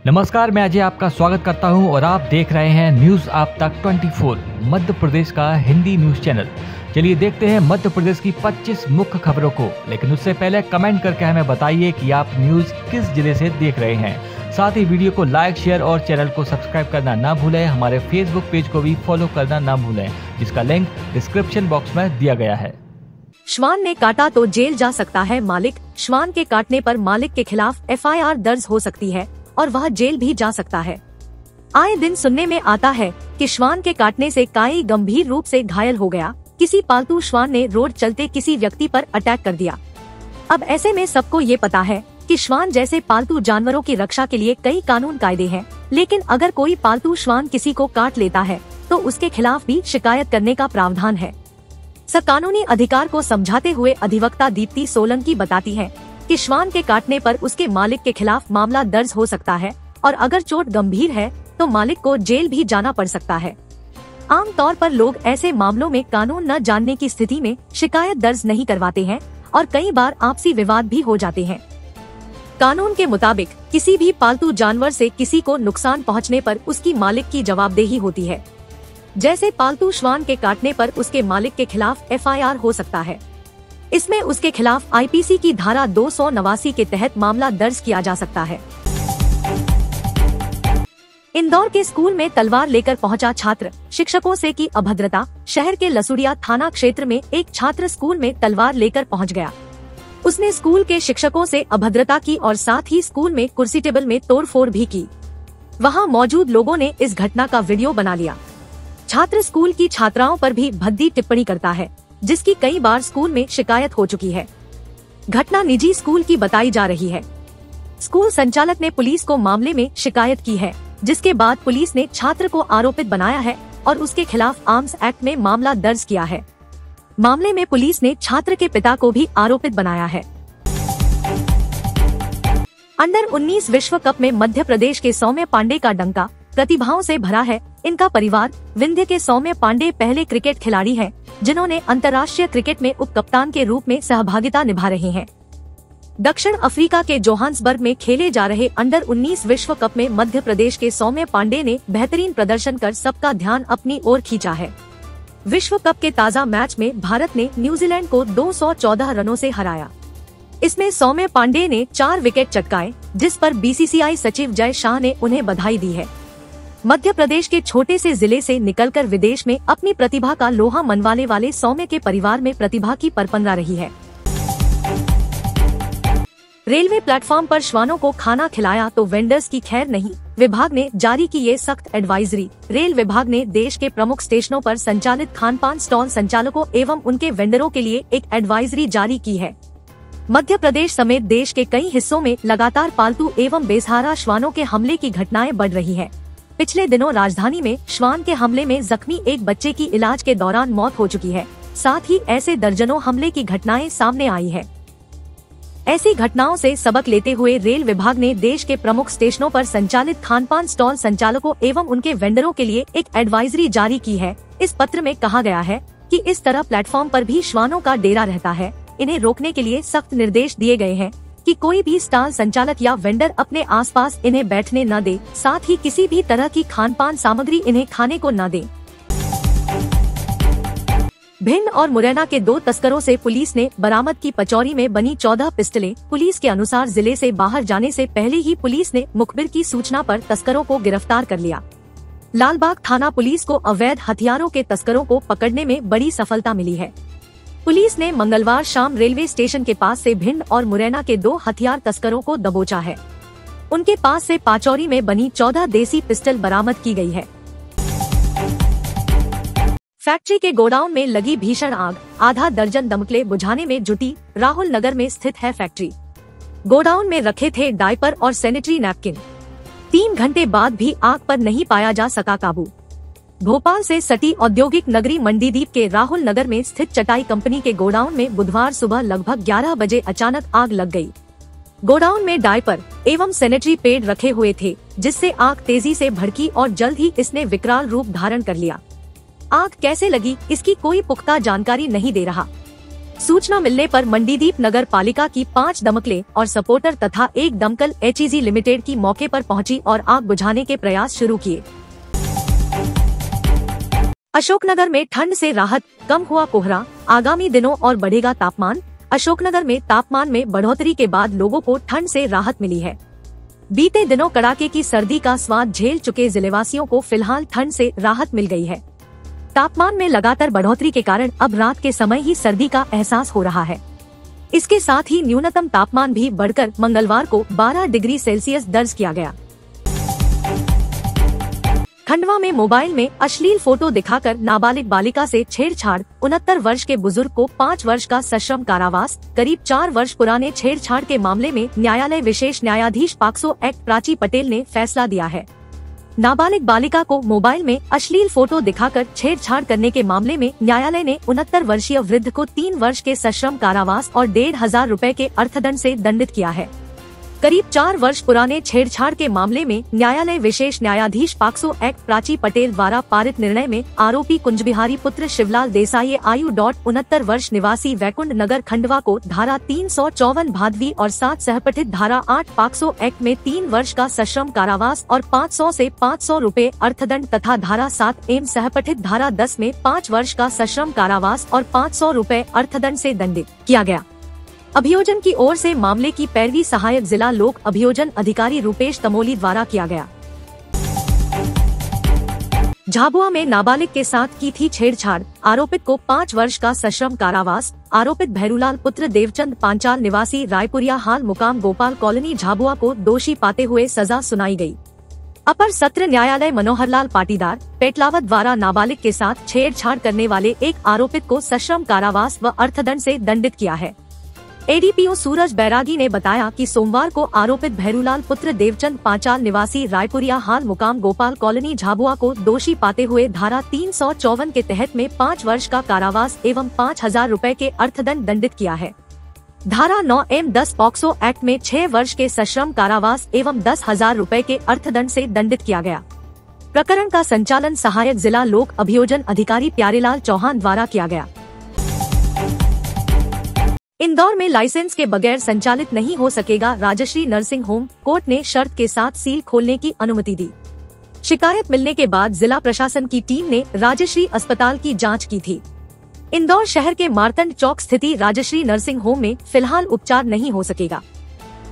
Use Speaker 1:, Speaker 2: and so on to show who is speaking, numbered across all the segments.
Speaker 1: नमस्कार, मैं अजय आपका स्वागत करता हूं और आप देख रहे हैं न्यूज आप तक 24 मध्य प्रदेश का हिंदी न्यूज चैनल। चलिए देखते हैं मध्य प्रदेश की 25 मुख्य खबरों को, लेकिन उससे पहले कमेंट करके हमें बताइए कि आप न्यूज किस जिले से देख रहे हैं। साथ ही वीडियो को लाइक, शेयर और चैनल को सब्सक्राइब करना ना भूलें। हमारे फेसबुक पेज को भी फॉलो करना ना भूलें, जिसका लिंक डिस्क्रिप्शन बॉक्स में दिया गया है।
Speaker 2: श्वान ने काटा तो जेल जा सकता है मालिक। श्वान के काटने पर मालिक के खिलाफ एफआईआर दर्ज हो सकती है और वह जेल भी जा सकता है। आए दिन सुनने में आता है कि श्वान के काटने से काई गंभीर रूप से घायल हो गया। किसी पालतू श्वान ने रोड चलते किसी व्यक्ति पर अटैक कर दिया। अब ऐसे में सबको ये पता है कि श्वान जैसे पालतू जानवरों की रक्षा के लिए कई कानून कायदे हैं, लेकिन अगर कोई पालतू श्वान किसी को काट लेता है तो उसके खिलाफ भी शिकायत करने का प्रावधान है। कानूनी अधिकार को समझाते हुए अधिवक्ता दीप्ति सोलंकी बताती है कि श्वान के काटने पर उसके मालिक के खिलाफ मामला दर्ज हो सकता है और अगर चोट गंभीर है तो मालिक को जेल भी जाना पड़ सकता है। आमतौर पर लोग ऐसे मामलों में कानून न जानने की स्थिति में शिकायत दर्ज नहीं करवाते हैं और कई बार आपसी विवाद भी हो जाते हैं। कानून के मुताबिक किसी भी पालतू जानवर से किसी को नुकसान पहुंचने पर उसकी मालिक की जवाबदेही होती है। जैसे पालतू श्वान के काटने पर उसके मालिक के खिलाफ एफआईआर हो सकता है। इसमें उसके खिलाफ आईपीसी की धारा 289 के तहत मामला दर्ज किया जा सकता है। इंदौर के स्कूल में तलवार लेकर पहुंचा छात्र, शिक्षकों से की अभद्रता। शहर के लसुड़िया थाना क्षेत्र में एक छात्र स्कूल में तलवार लेकर पहुंच गया। उसने स्कूल के शिक्षकों से अभद्रता की और साथ ही स्कूल में कुर्सी टेबल में तोड़फोड़ भी की। वहां मौजूद लोगों ने इस घटना का वीडियो बना लिया। छात्र स्कूल की छात्राओं पर भी भद्दी टिप्पणी करता है, जिसकी कई बार स्कूल में शिकायत हो चुकी है। घटना निजी स्कूल की बताई जा रही है। स्कूल संचालक ने पुलिस को मामले में शिकायत की है, जिसके बाद पुलिस ने छात्र को आरोपित बनाया है और उसके खिलाफ आर्म्स एक्ट में मामला दर्ज किया है। मामले में पुलिस ने छात्र के पिता को भी आरोपित बनाया है। अंडर 19 विश्व कप में मध्य प्रदेश के सौम्य पांडे का डंका प्रतिभाओं से भरा है। इनका परिवार विंध्य के सौम्य पांडे पहले क्रिकेट खिलाड़ी हैं, जिन्होंने अंतर्राष्ट्रीय क्रिकेट में उप कप्तान के रूप में सहभागिता निभा रहे हैं। दक्षिण अफ्रीका के जोहान्सबर्ग में खेले जा रहे अंडर 19 विश्व कप में मध्य प्रदेश के सौम्य पांडे ने बेहतरीन प्रदर्शन कर सबका ध्यान अपनी ओर खींचा है। विश्व कप के ताज़ा मैच में भारत ने न्यूजीलैंड को 214 रनों से हराया। इसमें सौम्य पांडे ने 4 विकेट चटकाए, जिस पर बीसीसीआई सचिव जय शाह ने उन्हें बधाई दी है। मध्य प्रदेश के छोटे से जिले से निकलकर विदेश में अपनी प्रतिभा का लोहा मनवाने वाले सौम्य के परिवार में प्रतिभा की परपंरा रही है। रेलवे प्लेटफॉर्म पर श्वानों को खाना खिलाया तो वेंडर्स की खैर नहीं, विभाग ने जारी की ये सख्त एडवाइजरी। रेल विभाग ने देश के प्रमुख स्टेशनों पर संचालित खानपान स्टॉल संचालकों एवं उनके वेंडरों के लिए एक एडवाइजरी जारी की है। मध्य प्रदेश समेत देश के कई हिस्सों में लगातार पालतू एवं बेसहारा श्वानों के हमले की घटनाएं बढ़ रही है। पिछले दिनों राजधानी में श्वान के हमले में जख्मी एक बच्चे की इलाज के दौरान मौत हो चुकी है। साथ ही ऐसे दर्जनों हमले की घटनाएं सामने आई है। ऐसी घटनाओं से सबक लेते हुए रेल विभाग ने देश के प्रमुख स्टेशनों पर संचालित खानपान स्टॉल संचालकों एवं उनके वेंडरों के लिए एक एडवाइजरी जारी की है। इस पत्र में कहा गया है कि इस तरह प्लेटफॉर्म पर भी श्वानों का डेरा रहता है। इन्हें रोकने के लिए सख्त निर्देश दिए गए हैं कि कोई भी स्टॉल संचालक या वेंडर अपने आसपास इन्हें बैठने न दे, साथ ही किसी भी तरह की खानपान सामग्री इन्हें खाने को न दे। भिंड और मुरैना के 2 तस्करों से पुलिस ने बरामद की पचौरी में बनी 14 पिस्टलें। पुलिस के अनुसार जिले से बाहर जाने से पहले ही पुलिस ने मुखबिर की सूचना पर तस्करों को गिरफ्तार कर लिया। लालबाग थाना पुलिस को अवैध हथियारों के तस्करों को पकड़ने में बड़ी सफलता मिली है। पुलिस ने मंगलवार शाम रेलवे स्टेशन के पास से भिंड और मुरैना के 2 हथियार तस्करों को दबोचा है। उनके पास से पाचौरी में बनी 14 देसी पिस्टल बरामद की गई है। फैक्ट्री के गोडाउन में लगी भीषण आग, आधा दर्जन दमकलें बुझाने में जुटी। राहुल नगर में स्थित है फैक्ट्री। गोडाउन में रखे थे डायपर और सैनिटरी नैपकिन। 3 घंटे बाद भी आग पर नहीं पाया जा सका काबू। भोपाल से सटी औद्योगिक नगरी मंडीदीप के राहुल नगर में स्थित चटाई कंपनी के गोडाउन में बुधवार सुबह लगभग 11 बजे अचानक आग लग गई। गोडाउन में डायपर एवं सैनिटरी पैड रखे हुए थे, जिससे आग तेजी से भड़की और जल्द ही इसने विकराल रूप धारण कर लिया। आग कैसे लगी, इसकी कोई पुख्ता जानकारी नहीं दे रहा। सूचना मिलने पर मंडीदीप नगर पालिका की 5 दमकलें और सपोर्टर तथा एक दमकल HEG लिमिटेड की मौके पर पहुंची और आग बुझाने के प्रयास शुरू किए। अशोकनगर में ठंड से राहत, कम हुआ कोहरा, आगामी दिनों और बढ़ेगा तापमान। अशोकनगर में तापमान में बढ़ोतरी के बाद लोगों को ठंड से राहत मिली है। बीते दिनों कड़ाके की सर्दी का स्वाद झेल चुके जिलेवासियों को फिलहाल ठंड से राहत मिल गई है। तापमान में लगातार बढ़ोतरी के कारण अब रात के समय ही सर्दी का एहसास हो रहा है। इसके साथ ही न्यूनतम तापमान भी बढ़कर मंगलवार को 12 डिग्री सेल्सियस दर्ज किया गया। खंडवा में मोबाइल में अश्लील फोटो दिखाकर नाबालिग बालिका से छेड़छाड़, 69 वर्ष के बुजुर्ग को 5 वर्ष का सश्रम कारावास। करीब 4 वर्ष पुराने छेड़छाड़ के मामले में न्यायालय विशेष न्यायाधीश पॉक्सो एक्ट प्राची पटेल ने फैसला दिया है। नाबालिग बालिका को मोबाइल में अश्लील फोटो दिखाकर छेड़छाड़ करने के मामले में न्यायालय ने 69 वर्षीय वृद्ध को 3 वर्ष के सश्रम कारावास और 1,500 रुपए के अर्थदंड से दंडित किया है। करीब 4 वर्ष पुराने छेड़छाड़ के मामले में न्यायालय विशेष न्यायाधीश पॉक्सो एक्ट प्राची पटेल द्वारा पारित निर्णय में आरोपी कुंजबिहारी पुत्र शिवलाल देसाई आयु 69 वर्ष निवासी वैकुंठ नगर खंडवा को धारा 354 भादवी और 7 सहपठित धारा 8 पॉक्सो एक्ट में 3 वर्ष का सश्रम कारावास और 500 से 500 रुपए अर्थदंड तथा धारा 7 एम सहपठित धारा 10 में 5 वर्ष का सश्रम कारावास और 500 रुपए अर्थदंड से दंडित किया गया। अभियोजन की ओर से मामले की पैरवी सहायक जिला लोक अभियोजन अधिकारी रूपेश तमोली द्वारा किया गया। झाबुआ में नाबालिग के साथ की थी छेड़छाड़, आरोपित को 5 वर्ष का सश्रम कारावास। आरोपित भैरूलाल पुत्र देवचंद पांचाल निवासी रायपुरिया हाल मुकाम गोपाल कॉलोनी झाबुआ को दोषी पाते हुए सजा सुनाई गई। अपर सत्र न्यायालय मनोहरलाल पाटीदार पेटलावत द्वारा नाबालिग के साथ छेड़छाड़ करने वाले एक आरोपित को सश्रम कारावास व अर्थदंड से दंडित किया है। ADPO सूरज बैरागी ने बताया कि सोमवार को आरोपित भैरूलाल पुत्र देवचंद पांचाल निवासी रायपुरिया हाल मुकाम गोपाल कॉलोनी झाबुआ को दोषी पाते हुए धारा 354 के तहत में 5 वर्ष का कारावास एवं 5,000 रुपए के अर्थदंड दंडित किया है। धारा 9M10 पॉक्सो एक्ट में 6 वर्ष के सश्रम कारावास एवं 10,000 रुपए के अर्थदंड से दंडित किया गया। प्रकरण का संचालन सहायक जिला लोक अभियोजन अधिकारी प्यारेलाल चौहान द्वारा किया गया। इंदौर में लाइसेंस के बगैर संचालित नहीं हो सकेगा राजश्री नर्सिंग होम, कोर्ट ने शर्त के साथ सील खोलने की अनुमति दी। शिकायत मिलने के बाद जिला प्रशासन की टीम ने राजश्री अस्पताल की जांच की थी। इंदौर शहर के मार्तंड चौक स्थिति राजश्री नर्सिंग होम में फिलहाल उपचार नहीं हो सकेगा।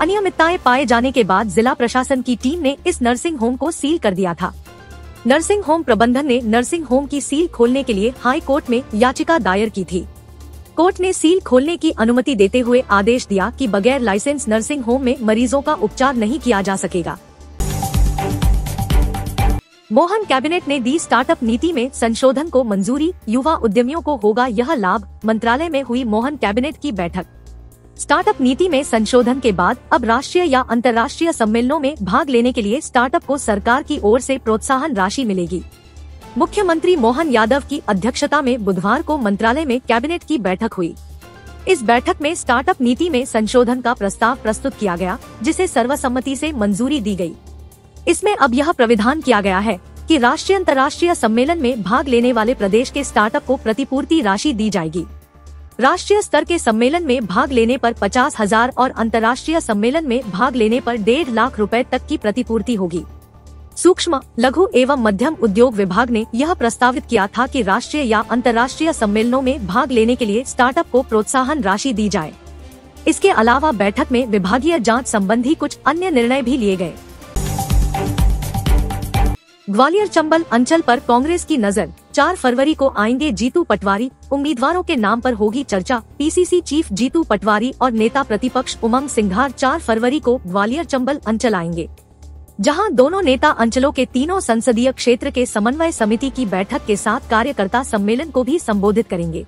Speaker 2: अनियमितताएं पाए जाने के बाद जिला प्रशासन की टीम ने इस नर्सिंग होम को सील कर दिया था। नर्सिंग होम प्रबंधन ने नर्सिंग होम की सील खोलने के लिए हाई कोर्ट में याचिका दायर की थी। कोर्ट ने सील खोलने की अनुमति देते हुए आदेश दिया कि बगैर लाइसेंस नर्सिंग होम में मरीजों का उपचार नहीं किया जा सकेगा। मोहन कैबिनेट ने दी स्टार्टअप नीति में संशोधन को मंजूरी, युवा उद्यमियों को होगा यह लाभ। मंत्रालय में हुई मोहन कैबिनेट की बैठक। स्टार्टअप नीति में संशोधन के बाद अब राष्ट्रीय या अंतर्राष्ट्रीय सम्मेलनों में भाग लेने के लिए स्टार्टअप को सरकार की ओर से प्रोत्साहन राशि मिलेगी। मुख्यमंत्री मोहन यादव की अध्यक्षता में बुधवार को मंत्रालय में कैबिनेट की बैठक हुई। इस बैठक में स्टार्टअप नीति में संशोधन का प्रस्ताव प्रस्तुत किया गया, जिसे सर्वसम्मति से मंजूरी दी गई। इसमें अब यह प्राविधान किया गया है कि राष्ट्रीय अंतर्राष्ट्रीय सम्मेलन में भाग लेने वाले प्रदेश के स्टार्टअप को प्रतिपूर्ति राशि दी जाएगी। राष्ट्रीय स्तर के सम्मेलन में भाग लेने पर 50,000 और अंतर्राष्ट्रीय सम्मेलन में भाग लेने पर 1.5 लाख रुपए तक की प्रतिपूर्ति होगी। सूक्ष्म, लघु एवं मध्यम उद्योग विभाग ने यह प्रस्तावित किया था कि राष्ट्रीय या अंतर्राष्ट्रीय सम्मेलनों में भाग लेने के लिए स्टार्टअप को प्रोत्साहन राशि दी जाए। इसके अलावा बैठक में विभागीय जांच संबंधी कुछ अन्य निर्णय भी लिए गए। ग्वालियर चंबल अंचल पर कांग्रेस की नजर, 4 फरवरी को आएंगे जीतू पटवारी, उम्मीदवारों के नाम पर होगी चर्चा। PCC चीफ जीतू पटवारी और नेता प्रतिपक्ष उमंग सिंघार 4 फरवरी को ग्वालियर चंबल अंचल आएंगे, जहां दोनों नेता अंचलों के तीनों संसदीय क्षेत्र के समन्वय समिति की बैठक के साथ कार्यकर्ता सम्मेलन को भी संबोधित करेंगे।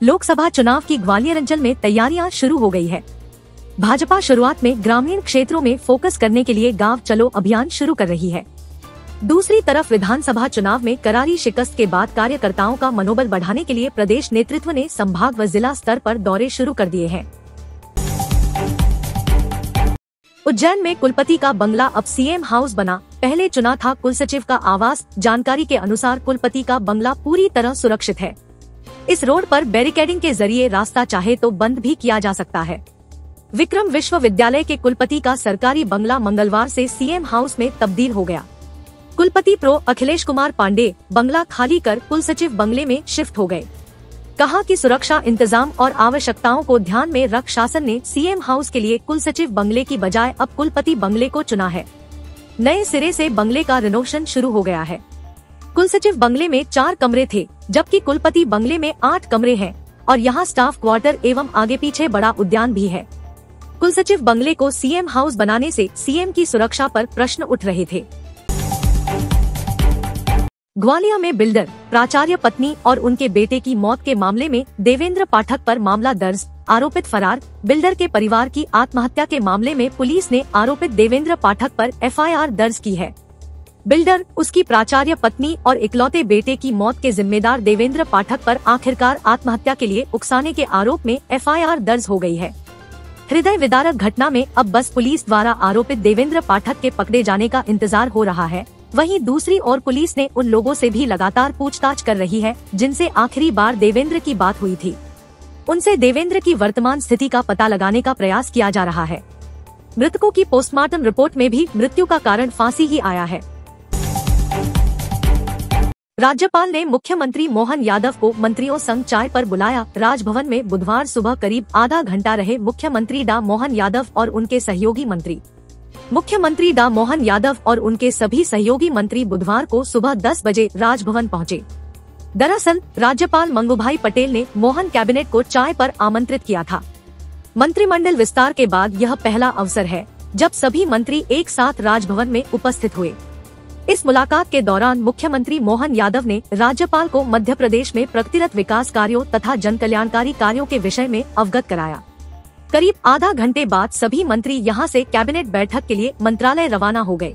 Speaker 2: लोकसभा चुनाव की ग्वालियर अंचल में तैयारियां शुरू हो गई है। भाजपा शुरुआत में ग्रामीण क्षेत्रों में फोकस करने के लिए गांव चलो अभियान शुरू कर रही है। दूसरी तरफ विधानसभा चुनाव में करारी शिकस्त के बाद कार्यकर्ताओं का मनोबल बढ़ाने के लिए प्रदेश नेतृत्व ने संभाग व जिला स्तर पर दौरे शुरू कर दिए हैं। उज्जैन में कुलपति का बंगला अब CM हाउस बना, पहले चुना था कुलसचिव का आवास। जानकारी के अनुसार कुलपति का बंगला पूरी तरह सुरक्षित है। इस रोड पर बैरिकेडिंग के जरिए रास्ता चाहे तो बंद भी किया जा सकता है। विक्रम विश्वविद्यालय के कुलपति का सरकारी बंगला मंगलवार से सीएम हाउस में तब्दील हो गया। कुलपति प्रो अखिलेश कुमार पांडे बंगला खाली कर कुलसचिव बंगले में शिफ्ट हो गए। कहा कि सुरक्षा इंतजाम और आवश्यकताओं को ध्यान में रख शासन ने सीएम हाउस के लिए कुलसचिव बंगले की बजाय अब कुलपति बंगले को चुना है। नए सिरे से बंगले का रिनोवेशन शुरू हो गया है। कुलसचिव बंगले में 4 कमरे थे, जबकि कुलपति बंगले में 8 कमरे हैं और यहाँ स्टाफ क्वार्टर एवं आगे पीछे बड़ा उद्यान भी है। कुलसचिव बंगले को सीएम हाउस बनाने से सीएम की सुरक्षा पर प्रश्न उठ रहे थे। ग्वालियर में बिल्डर, प्राचार्य पत्नी और उनके बेटे की मौत के मामले में देवेंद्र पाठक पर मामला दर्ज, आरोपित फरार। बिल्डर के परिवार की आत्महत्या के मामले में पुलिस ने आरोपित देवेंद्र पाठक पर एफआईआर दर्ज की है। बिल्डर, उसकी प्राचार्य पत्नी और इकलौते बेटे की मौत के जिम्मेदार देवेंद्र पाठक पर आखिरकार आत्महत्या के लिए उकसाने के आरोप में एफआईआर दर्ज हो गई है। हृदय विदारक घटना में अब बस पुलिस द्वारा आरोपित देवेंद्र पाठक के पकड़े जाने का इंतजार हो रहा है। वहीं दूसरी ओर पुलिस ने उन लोगों से भी लगातार पूछताछ कर रही है जिनसे आखिरी बार देवेंद्र की बात हुई थी। उनसे देवेंद्र की वर्तमान स्थिति का पता लगाने का प्रयास किया जा रहा है। मृतकों की पोस्टमार्टम रिपोर्ट में भी मृत्यु का कारण फांसी ही आया है। राज्यपाल ने मुख्यमंत्री मोहन यादव को मंत्रियों संग चाय पर बुलाया। राजभवन में बुधवार सुबह करीब आधा घंटा रहे मुख्यमंत्री डा मोहन यादव और उनके सहयोगी मंत्री। मुख्यमंत्री डा मोहन यादव और उनके सभी सहयोगी मंत्री बुधवार को सुबह 10 बजे राजभवन पहुंचे। दरअसल राज्यपाल मंगूभाई पटेल ने मोहन कैबिनेट को चाय पर आमंत्रित किया था। मंत्रिमंडल विस्तार के बाद यह पहला अवसर है जब सभी मंत्री एक साथ राजभवन में उपस्थित हुए। इस मुलाकात के दौरान मुख्यमंत्री मोहन यादव ने राज्यपाल को मध्य प्रदेश में प्रगतिरत विकास कार्यों तथा जनकल्याणकारी कार्यों के विषय में अवगत कराया। करीब आधा घंटे बाद सभी मंत्री यहां से कैबिनेट बैठक के लिए मंत्रालय रवाना हो गए।